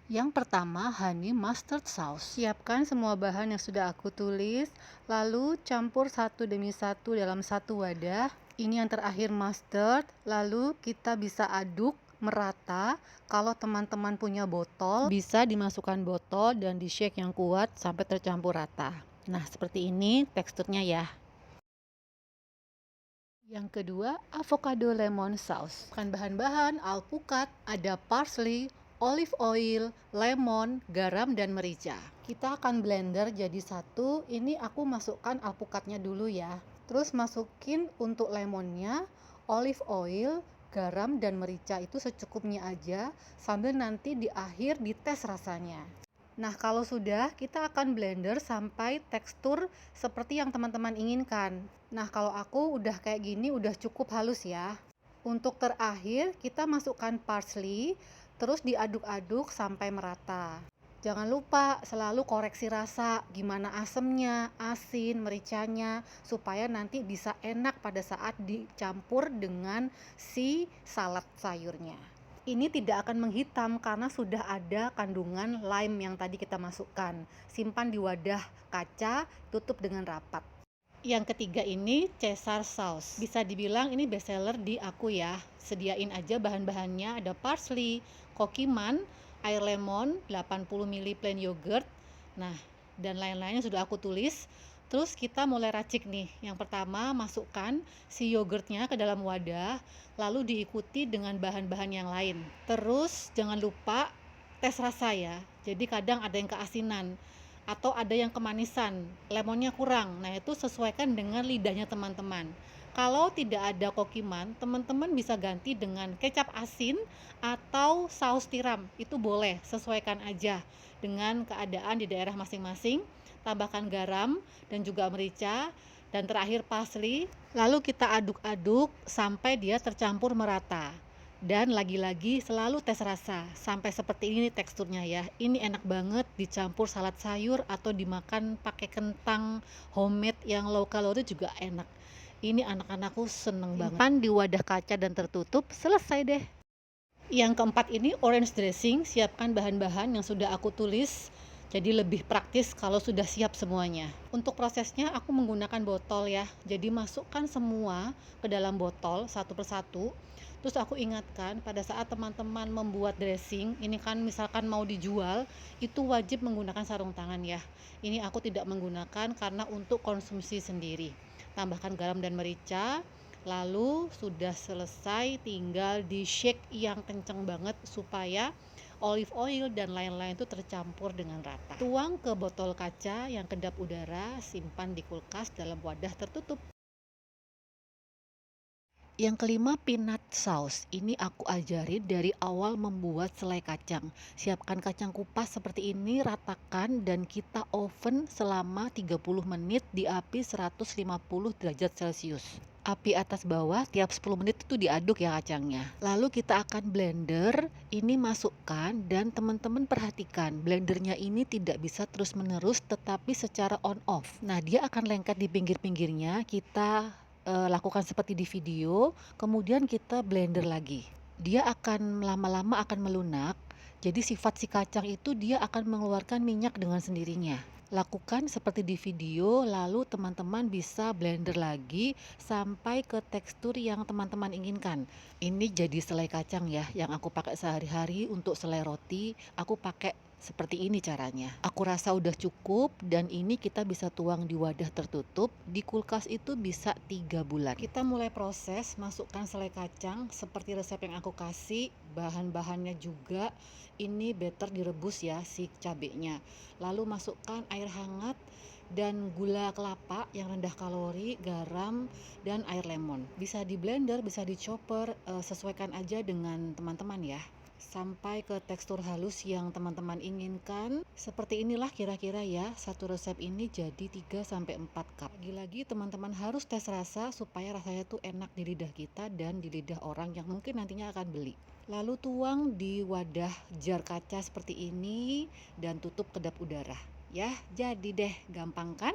Yang pertama, honey mustard sauce. Siapkan semua bahan yang sudah aku tulis, lalu campur satu demi satu dalam satu wadah. Ini yang terakhir mustard, lalu kita bisa aduk merata. Kalau teman-teman punya botol, bisa dimasukkan botol dan di shake yang kuat sampai tercampur rata. Nah, seperti ini teksturnya ya. Yang kedua, avocado lemon sauce. Bahan-bahan alpukat, ada parsley, olive oil, lemon, garam, dan merica. Kita akan blender jadi satu. Ini aku masukkan alpukatnya dulu ya. Terus masukin untuk lemonnya, olive oil, garam, dan merica itu secukupnya aja, sambil nanti di akhir dites rasanya. Nah, kalau sudah, kita akan blender sampai tekstur seperti yang teman-teman inginkan. Nah, kalau aku udah kayak gini, udah cukup halus ya. Untuk terakhir, kita masukkan parsley, terus diaduk-aduk sampai merata. Jangan lupa selalu koreksi rasa, gimana asemnya, asin, mericanya, supaya nanti bisa enak pada saat dicampur dengan si salad sayurnya. Ini tidak akan menghitam karena sudah ada kandungan lime yang tadi kita masukkan. Simpan di wadah kaca, tutup dengan rapat. Yang ketiga ini Caesar sauce. Bisa dibilang ini best seller di aku ya. Sediain aja bahan-bahannya, ada parsley, kokiman, air lemon, 80 ml plain yogurt. Nah, dan lain-lainnya sudah aku tulis. Terus kita mulai racik nih. Yang pertama, masukkan si yogurtnya ke dalam wadah, lalu diikuti dengan bahan-bahan yang lain. Terus jangan lupa tes rasa ya. Jadi kadang ada yang keasinan atau ada yang kemanisan, lemonnya kurang. Nah, itu sesuaikan dengan lidahnya teman-teman. Kalau tidak ada kokiman, teman-teman bisa ganti dengan kecap asin atau saus tiram. Itu boleh, sesuaikan aja dengan keadaan di daerah masing-masing. Tambahkan garam dan juga merica, dan terakhir parsley. Lalu kita aduk-aduk sampai dia tercampur merata. Dan lagi-lagi selalu tes rasa sampai seperti ini teksturnya ya. Ini enak banget dicampur salad sayur atau dimakan pakai kentang homemade yang low kalori juga enak. Ini anak-anakku seneng banget. Simpan di wadah kaca dan tertutup, selesai deh. Yang keempat ini orange dressing. Siapkan bahan-bahan yang sudah aku tulis, jadi lebih praktis kalau sudah siap semuanya. Untuk prosesnya aku menggunakan botol ya, jadi masukkan semua ke dalam botol satu persatu. Terus aku ingatkan pada saat teman-teman membuat dressing, ini kan misalkan mau dijual, itu wajib menggunakan sarung tangan ya. Ini aku tidak menggunakan karena untuk konsumsi sendiri. Tambahkan garam dan merica. Lalu sudah selesai, tinggal di shake yang kenceng banget supaya olive oil dan lain-lain itu tercampur dengan rata. Tuang ke botol kaca yang kedap udara, simpan di kulkas dalam wadah tertutup. Yang kelima, peanut sauce. Ini aku ajari dari awal membuat selai kacang. Siapkan kacang kupas seperti ini, ratakan dan kita oven selama 30 menit di api 150 derajat Celcius. Api atas bawah tiap 10 menit itu diaduk ya kacangnya. Lalu kita akan blender, ini masukkan dan teman-teman perhatikan blendernya ini tidak bisa terus-menerus tetapi secara on off. Nah, dia akan lengket di pinggir-pinggirnya. Kita lakukan seperti di video, kemudian kita blender lagi. Dia akan lama-lama akan melunak. Jadi sifat si kacang itu dia akan mengeluarkan minyak dengan sendirinya. Lakukan seperti di video, lalu teman-teman bisa blender lagi sampai ke tekstur yang teman-teman inginkan. Ini jadi selai kacang ya, yang aku pakai sehari-hari untuk selai roti. Aku pakai seperti ini caranya. Aku rasa udah cukup dan ini kita bisa tuang di wadah tertutup. Di kulkas itu bisa 3 bulan. Kita mulai proses, masukkan selai kacang seperti resep yang aku kasih. Bahan-bahannya juga ini better direbus ya si cabenya. Lalu masukkan air hangat dan gula kelapa yang rendah kalori, garam, dan air lemon. Bisa di blender, bisa di chopper, sesuaikan aja dengan teman-teman ya. Sampai ke tekstur halus yang teman-teman inginkan. Seperti inilah kira-kira ya, satu resep ini jadi 3-4 cup. Lagi-lagi teman-teman harus tes rasa supaya rasanya tuh enak di lidah kita dan di lidah orang yang mungkin nantinya akan beli. Lalu tuang di wadah jar kaca seperti ini dan tutup kedap udara. Ya, jadi deh, gampang kan?